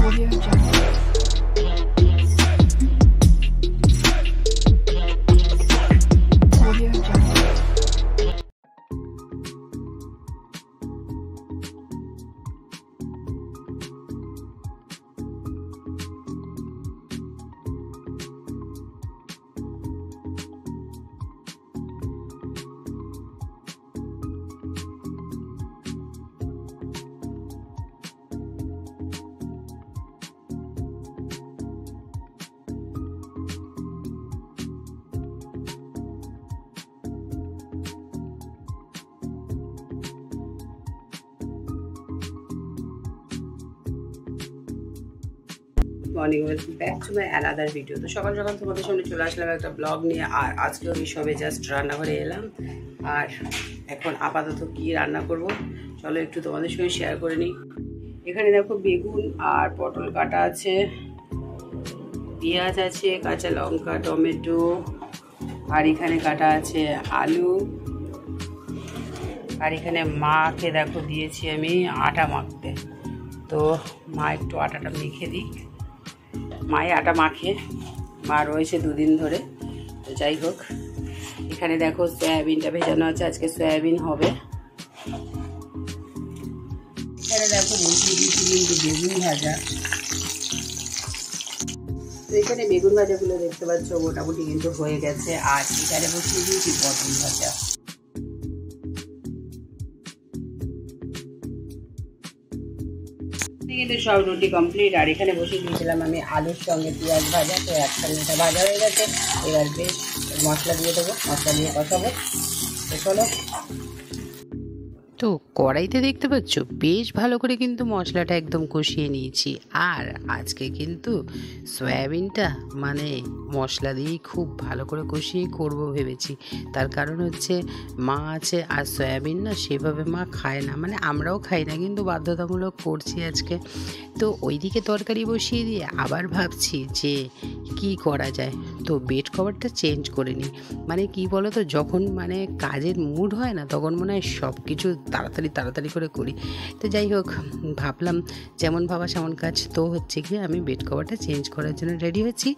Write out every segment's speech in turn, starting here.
Audio Jungle. Audio Jungle. Morning, welcome back to my another video. তো সকাল সকাল তোমাদের সামনে চলে আসলাম একটা ব্লগ নিয়ে। আর আজকেও আমি সবে জাস্ট রান্নাঘরে এলাম। আর এখন আপাতত কি রান্না করব চলো একটু তোমাদের সঙ্গে শেয়ার করে নিই। এখানে দেখো বেগুন আর পটল কাটা আছে, পেঁয়াজ আছে, কাঁচা লঙ্কা, টমেটো, আর এখানে কাটা আছে আলু। আর এখানে মাকে দেখো দিয়েছি আমি আটা মাখতে। তো মা একটু আটাটা মেখে দিক। মায়ে আটা মাখে, মা রয়েছে দুদিন ধরে। তো যাই হোক, এখানে দেখো সয়াবিনটা ভেজানো আছে, আজকে সয়াবিন হবে। এখানে দেখো বসিয়ে দিয়েছি কিন্তু বেগুন ভাজা। তো এখানে বেগুন ভাজাগুলো দেখতে পাচ্ছ মোটামুটি কিন্তু হয়ে গেছে। আর এখানে বসিয়ে দিয়েছি পটল ভাজা। কিন্তু সব রুটি কমপ্লিট। আর এখানে বসে দিয়েছিলাম আমি আলুর সঙ্গে পেঁয়াজ ভাজা। তো একসঙ্গে এটা ভাজা হয়ে গেছে। এবার বেশ মশলা দিয়ে দেবো, মশলা দিয়ে কষাবো। তো চলো। তো কড়াইতে দেখতে পাচ্ছ বেশ ভালো করে কিন্তু মশলাটা একদম কষিয়ে নিয়েছি। আর আজকে কিন্তু সয়াবিনটা মানে মশলা দিয়েই খুব ভালো করে কষিয়ে করব ভেবেছি। তার কারণ হচ্ছে মা আছে, আর সয়াবিন না সেভাবে মা খায় না, মানে আমরাও খাই না, কিন্তু বাধ্যতামূলক করছি আজকে। তো ওইদিকে তরকারি বসিয়ে দিয়ে আবার ভাবছি যে কি করা যায়। তো বেড কভারটা চেঞ্জ করে নিই। মানে কি বলো তো, যখন মানে কাজের মুড হয় না তখন মনে হয় সব কিছু তাড়াতাড়ি করে করি। তো যাই হোক, ভাবলাম যেমন ভাবা সেমন কাজ। তো হচ্ছে গিয়ে আমি বেড কভারটা চেঞ্জ করার জন্য রেডি হচ্ছি।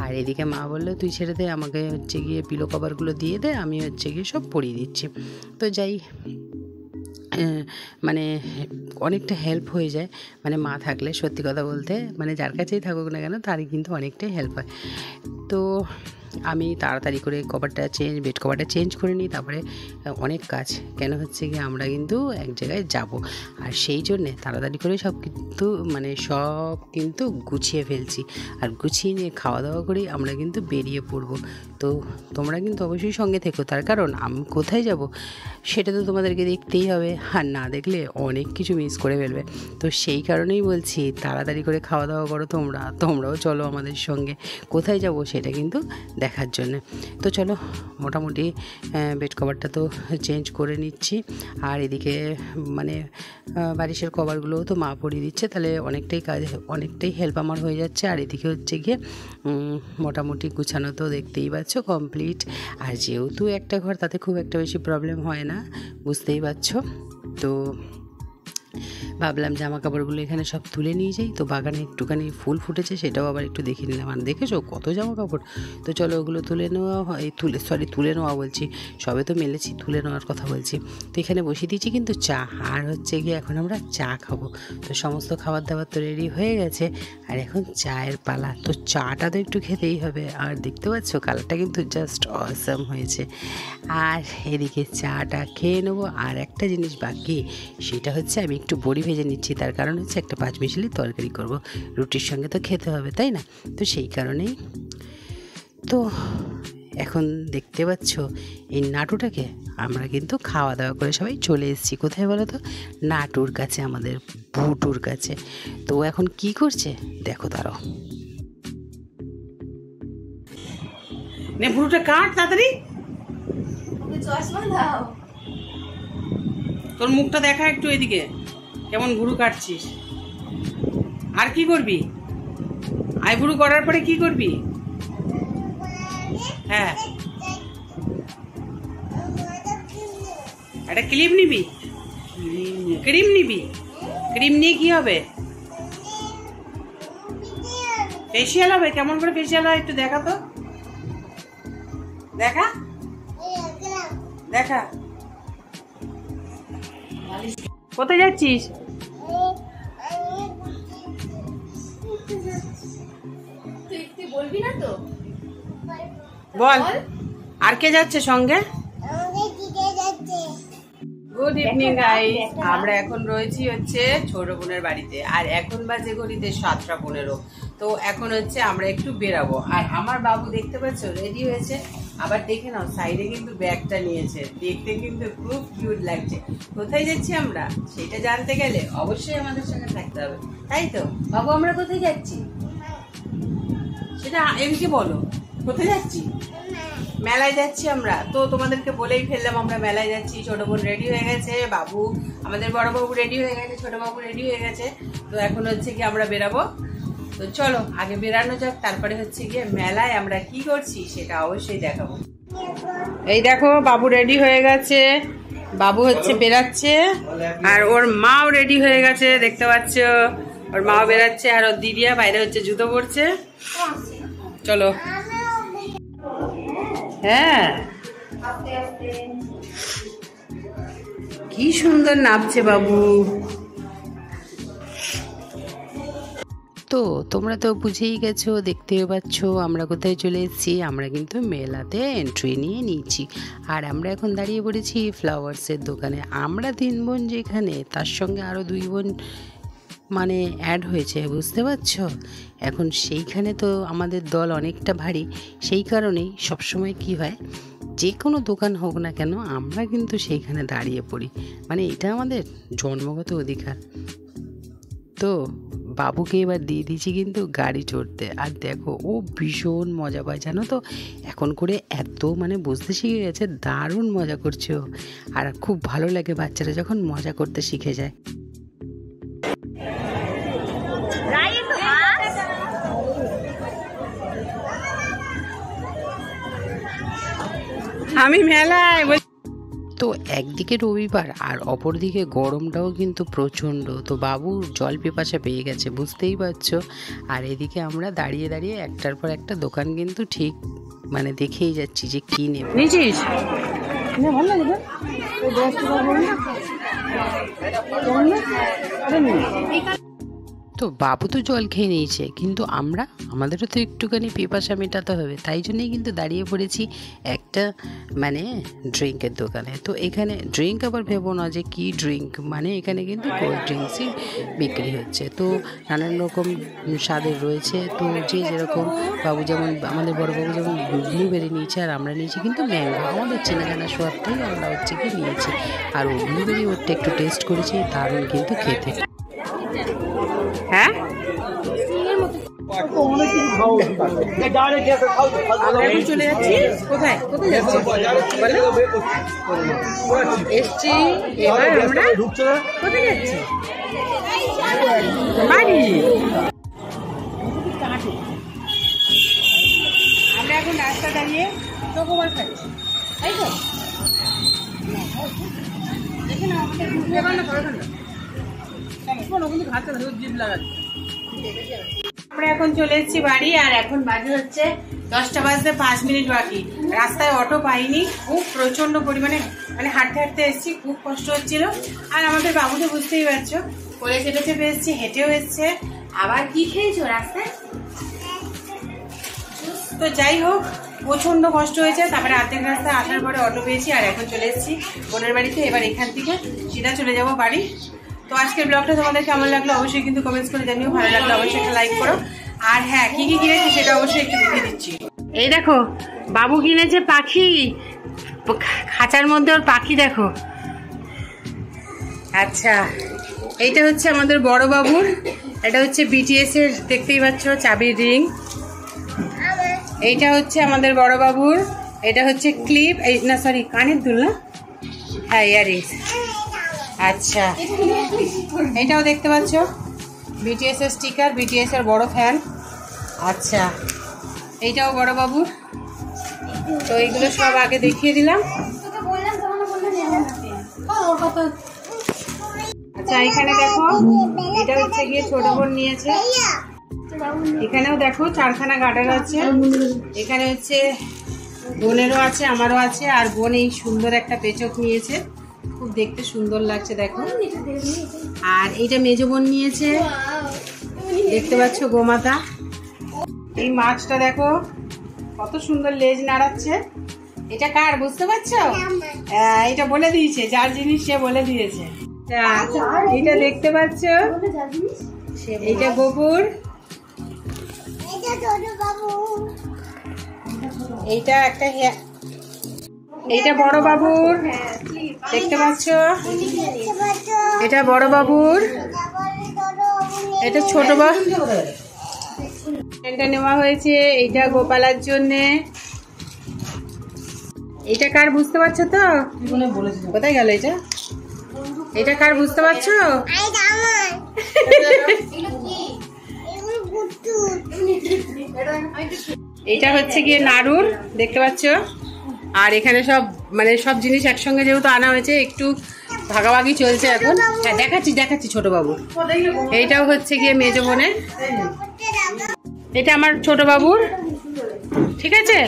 আর এদিকে মা বললো তুই ছেড়ে দে, আমাকে হচ্ছে গিয়ে পিলো কভারগুলো দিয়ে দে, আমি হচ্ছে গিয়ে সব পরিয়ে দিচ্ছি। তো যাই, মানে অনেকটা হেল্প হয়ে যায় মানে মা থাকলে, সত্যি কথা বলতে মানে যার কাছেই থাকুক না কেন তারই কিন্তু অনেকটাই হেল্প হয়। তো আমি তাড়াতাড়ি করে বেড কভারটা চেঞ্জ করে নিই। তারপরে অনেক কাজ, কেন হচ্ছে গিয়ে আমরা কিন্তু এক জায়গায় যাব, আর সেই জন্যে তাড়াতাড়ি করে সব কিন্তু গুছিয়ে ফেলছি। আর গুছিয়ে নিয়ে খাওয়া দাওয়া করেই আমরা কিন্তু বেরিয়ে পড়ব। তো তোমরা কিন্তু অবশ্যই সঙ্গে থেকো, তার কারণ আমি কোথায় যাব সেটা তো তোমাদেরকে দেখতেই হবে, আর না দেখলে অনেক কিছু মিস করে ফেলবে। তো সেই কারণেই বলছি তাড়াতাড়ি করে খাওয়া দাওয়া করো, তোমরাও চলো আমাদের সঙ্গে। কোথায় যাব সেটা কিন্তু দেখার জন্য। তো চলো, মোটামুটি বেড কভারটা তো চেঞ্জ করে নিচ্ছি। আর এদিকে মানে বালিশের কভারগুলোও তো মা পরিয়ে দিচ্ছে, তাহলে অনেকটাই হেল্প আমার হয়ে যাচ্ছে। আর এদিকে হচ্ছে গিয়ে মোটামুটি গুছানো তো দেখতেই পাচ্ছ কমপ্লিট। আর যেহেতু একটা ঘর, তাতে খুব একটা বেশি প্রবলেম হয় না, বুঝতেই পারছো। তো ভাবলাম জামা কাপড়গুলো এখানে সব তুলে নিয়ে যাই। তো বাগানে একটুখানি ফুল ফুটেছে, সেটাও আবার একটু দেখে নিলাম। আর দেখেছো কত জামা কাপড়। তো চলো ওগুলো তুলে নেওয়া বলছি, সবে তো মেলেছি, তুলে নেওয়ার কথা বলছি। তো এখানে বসিয়ে দিয়েছি কিন্তু চা, আর হচ্ছে গিয়ে এখন আমরা চা খাবো। তো সমস্ত খাবার দাবার তো রেডি হয়ে গেছে, আর এখন চায়ের পালা। তো চাটা তো একটু খেতেই হবে। আর দেখতে পাচ্ছ কালারটা কিন্তু জাস্ট অসাম হয়েছে। আর এদিকে চাটা খেয়ে নেবো। আর একটা জিনিস বাকি, সেটা হচ্ছে আমি একটু বড়ি ভেজে নিচ্ছি। তার কারণ হচ্ছে একটা 5 মিশালি তরকারি করব, রুটির সঙ্গে তো খেতে হবে, তাই না? তো সেই কারণেই তো এখন দেখতে পাচ্ছ এই নাটুটাকে আমরা কিন্তু খাওয়া দাওয়া করে সবাই চলে এসেছি। কোথায় বলো তো? নাটুর কাছে, আমাদের ভুটুর কাছে। তো এখন কি করছে দেখো তারাও। নে ভুটুটা কাট তাড়াতাড়ি, তোর মুখটা দেখা একটু এদিকে, কেমন ভুরু কাটছিস। আর কি করবি? আইব্রু করার পরে কি করবি? হ্যাঁ, একটা ক্লিপ নিবি, ক্রিম নিবি। ক্রিম নিয়ে কি হবে? ফেসিয়াল হবে? কেমন করে ফেসিয়াল হয় একটু দেখা তো, দেখা দেখা। কোথায় যাচ্ছিস? বলবি না তো? বল, আর কে যাচ্ছে সঙ্গে? গুড ইভিনিং গাইস, আমরা এখন রয়েছি হচ্ছে ছোট বোনের বাড়িতে, আর এখন বাজে ঘড়িতে 7:15। তো এখন হচ্ছে আমরা একটু বেরাবো, আর আমার বাবু দেখতে পাচ্ছ রেডি হয়েছে। আবার দেখে নাও সাইডে কিন্তু ব্যাগটা নিয়েছে, দেখতে কিন্তু খুব কিউট লাগছে। কোথায় যাচ্ছি আমরা সেটা জানতে গেলে অবশ্যই আমাদের সঙ্গে থাকতে হবে, তাই তো বাবু? আমরা কোথায় যাচ্ছি সেটা এমকে বলো, কোথায় যাচ্ছি? মেলায় যাচ্ছি আমরা। তো তোমাদেরকে বলেই ফেললাম আমরা মেলায় যাচ্ছি। ছোট বোন রেডি হয়ে গেছে, বাবু আমাদের বড় বাবু রেডি হয়ে গেছে, ছোট বাবু রেডি হয়ে গেছে। তো এখন হচ্ছে কি আমরা বেরাবো। তো চলো আগে বেরানো যাক, তারপরে হচ্ছে গিয়ে মেলায় আমরা কি করছি সেটা অবশ্যই দেখাবো। এই দেখো বাবু রেডি হয়ে গেছে, বাবু হচ্ছে বেরাচ্ছে, আর ওর মাও রেডি হয়ে গেছে, দেখতে পাচ্ছ ওর মাও বেরাচ্ছে, আর ওর দিদিয়া বাইরে হচ্ছে জুতো পরছে। চলো। হ্যাঁ, কি সুন্দর নাচছে বাবু। তো তোমরা তো বুঝেই গেছো, দেখতেও পাচ্ছ আমরা কোথায় চলে এসেছি। আমরা কিন্তু মেলাতে এন্ট্রি নিয়ে নিয়েছি, আর আমরা এখন দাঁড়িয়ে পড়েছি ফ্লাওয়ার্সের দোকানে। আমরা 3 বোন যেখানে, তার সঙ্গে আরও 2 বোন মানে অ্যাড হয়েছে, বুঝতে পারছো? এখন সেইখানে তো আমাদের দল অনেকটা ভারী, সেই কারণেই সবসময় কি হয়, যে কোনো দোকান হোক না কেন আমরা কিন্তু সেইখানে দাঁড়িয়ে পড়ি, মানে এটা আমাদের জন্মগত অধিকার। তো বাবুকে এবার দিয়ে দিয়েছি কিন্তু গাড়ি চড়তে, আর দেখো ও ভীষণ মজা পায় জানো তো, এখন করে এত মানে বুঝতে শিখে গেছে, দারুণ মজা করছে ও। আর খুব ভালো লাগে বাচ্চারা যখন মজা করতে শিখে যায়। আমি মেলায়। তো একদিকে রবিবার আর অপরদিকে গরমটাও কিন্তু প্রচণ্ড। তো বাবু জল পিপাসা পেয়ে গেছে, বুঝতেই পারছো। আর এদিকে আমরা দাঁড়িয়ে দাঁড়িয়ে একটার পর একটা দোকান কিন্তু ঠিক মানে দেখেই যাচ্ছি যে কি নেব। নিয়েছিস? ভালো লাগে। তো বাবু তো জল খেয়ে নিয়েছে, কিন্তু আমাদেরও তো একটুখানি পিপাসা মেটাতে হবে, তাই জন্যই কিন্তু দাঁড়িয়ে পড়েছি একটা মানে ড্রিঙ্কের দোকানে। তো এখানে ড্রিঙ্ক আবার ভেবো না যে কি ড্রিঙ্ক, মানে এখানে কিন্তু কোল্ড ড্রিঙ্কসই বিক্রি হচ্ছে। তো নানান রকম স্বাদের রয়েছে, তো যে যেরকম, বাবু যেমন আমাদের বড়োবাবু যেমন ব্লুবেরি নিয়েছে, আর আমরা নিয়েছি কিন্তু ম্যাঙ্গো। আমাদের চেনা জানা সোয়াদটাই আমরা হচ্ছে কি নিয়েছি, আর ও ব্লুবেরি ওরটা একটু টেস্ট করেছি, দারুণ কিন্তু খেতে। হ্যাঁ, চলে যাচ্ছি। কোথায় কোথায় যাচ্ছি এসছি এবার আমরা, কোথায় যাচ্ছি? বাড়ি। আমরা এখন রাস্তা দাঁড়িয়ে চকোবার খাচ্ছি, তাই তো? দেখে না আমাদের কিন্তু খাচ্ছে না, জিভ লাগাচ্ছে। আমরা এখন চলে এসেছি বাড়ি, আর এখন বাজে হচ্ছে 10টা বাজতে 5 মিনিট বাকি। রাস্তায় অটো পাইনি, খুব প্রচন্ড পরিমাণে মানে হাঁটতে হাঁটতে এসেছি, খুব কষ্ট হচ্ছিল। আর আমাদের বাবু তো বুঝতেই পারছো, কোলে চেপে চেপে এসেছি, হেঁটেও এসছে। আবার কি খেয়েছো রাস্তায়? তো যাই হোক, প্রচন্ড কষ্ট হয়েছে। তারপরে আর্ধেক রাস্তায় আসার পরে অটো পেয়েছি, আর এখন চলে এসেছি বোনের বাড়িতে। এবার এখান থেকে সিধা চলে যাবো বাড়ি। তো আজকের ব্লগটা তোমাদের কেমন লাগলো অবশ্যই কিন্তু কমেন্টস করে জানিও, ভালো লাগলো অবশ্যই একটা লাইক করো। আর হ্যাঁ, কি কি কিনেছি সেটা অবশ্যই একটু দেখিয়ে দিচ্ছি। এই দেখো বাবু কিনেছে পাখি, খাঁচার মধ্যে ওর পাখি দেখো। আচ্ছা, এইটা হচ্ছে আমাদের বড় বাবুর, এটা হচ্ছে বিটিএস এর, দেখতেই পাচ্ছ চাবির রিং। এইটা হচ্ছে আমাদের বড় বাবুর, এটা হচ্ছে ক্লিপ, এই না সরি কানের দুল না, হ্যাঁ ইয়ারিংস। আচ্ছা, এটাও দেখতে পাচ্ছ বিটিএস এর স্টিকার, বিটিএস এর বড় ফ্যান। আচ্ছা, এইটাও বড় বাবুর। তো এইগুলো সব আগে দেখিয়ে দিলাম। আচ্ছা, এখানে দেখো এটা হচ্ছে গিয়ে ছোট বোন নিয়েছে, এখানেও দেখো 4খানা গার্ডার আছে। এখানে হচ্ছে বোনেরও আছে, আমারও আছে। আর বোন এই সুন্দর একটা পেচক নিয়েছে, খুব দেখতে সুন্দর লাগছে দেখো। আর এইটা মেজো বোন নিয়েছে, দেখতে পাচ্ছ গোমাতা। এই মাছটা দেখো কত সুন্দর লেজ নাড়াচ্ছে। এটা কার বুঝতে পারছো? এটা বলে দিয়েছে, যার জিনিস সে বলে দিয়েছে। এটা দেখতে পাচ্ছ, এইটা গোপুর, এইটা একটা, এইটা বড় বাবুর, দেখতে পাচ্ছ? এটা বড় বাবুর, এটা ছোট বাবু। এটা নেওয়া হয়েছে, এইটা গোপালার জন্য। এটা কার বুঝতে পারছো তো? কোথায় গেল এটা? এটা কার বুঝতে পারছো? এটা হচ্ছে গিয়ে নাড়ুর, দেখতে পাচ্ছ? আর এখানে সব মানে সব জিনিস একসঙ্গে যেহেতু আনা হয়েছে, একটু ভাগাভাগি চলছে এখন। হ্যাঁ দেখাচ্ছি ছোট বাবু। এইটাও হচ্ছে গিয়ে মেজো বোনের, এটা আমার ছোট বাবুর, ঠিক আছে?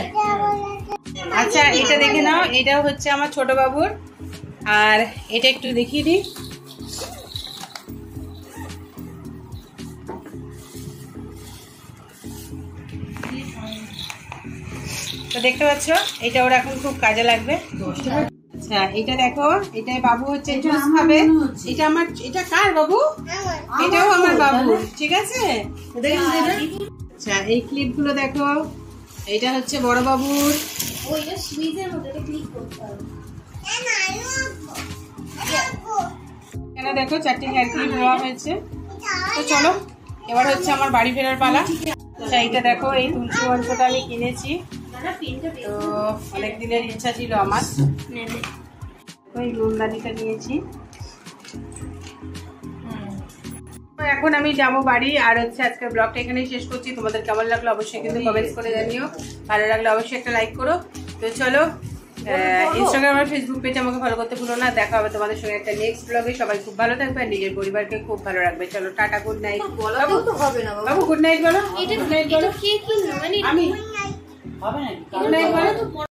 আচ্ছা এটা দেখে নাও, এটাও হচ্ছে আমার ছোট বাবুর। আর এটা একটু দেখিয়ে দিই, তো দেখতে পাচ্ছ এটা ওর এখন খুব কাজে লাগবে। আচ্ছা এটা দেখো, এটা বাবু হচ্ছে জুস খাবে। এটা আমার, এটা কার বাবু? এটাও আমার বাবু, ঠিক আছে? আচ্ছা এই ক্লিপ গুলো দেখো, এটা হচ্ছে বড় বাবুর। এখানে দেখো 4টে হেয়ার ক্লিপ দেওয়া হয়েছে। তো চলো এবার হচ্ছে আমার বাড়ি ফেরার পালা। আচ্ছা এইটা দেখো, এই তুলসী মঞ্চটা আমি কিনেছি, তো অনেক দিনের ইচ্ছা ছিল আমার। ওই লুনদানিটা নিয়েছি। এখন আমি যাবো বাড়ি। আর হচ্ছে আজকের ব্লগটা এখানেই শেষ করছি। তোমাদের কেমন লাগলো অবশ্যই কিন্তু কমেন্টস করে জানিও। ভালো লাগলে অবশ্যই একটা লাইক করো। তো চলো, ইনস্টাগ্রাম আর ফেসবুক পেজে আমাকে ফলো করতে ভুলো না। দেখা হবে তোমাদের সঙ্গে একটা নেক্সট ব্লগে। সবাই খুব ভালো থাকবে আর নিজের পরিবারকে খুব ভালো রাখবে। চলো টাটা, গুড নাইট। বাবু গুড নাইট বলো। আমি হবে না, গুড নাইট বলো।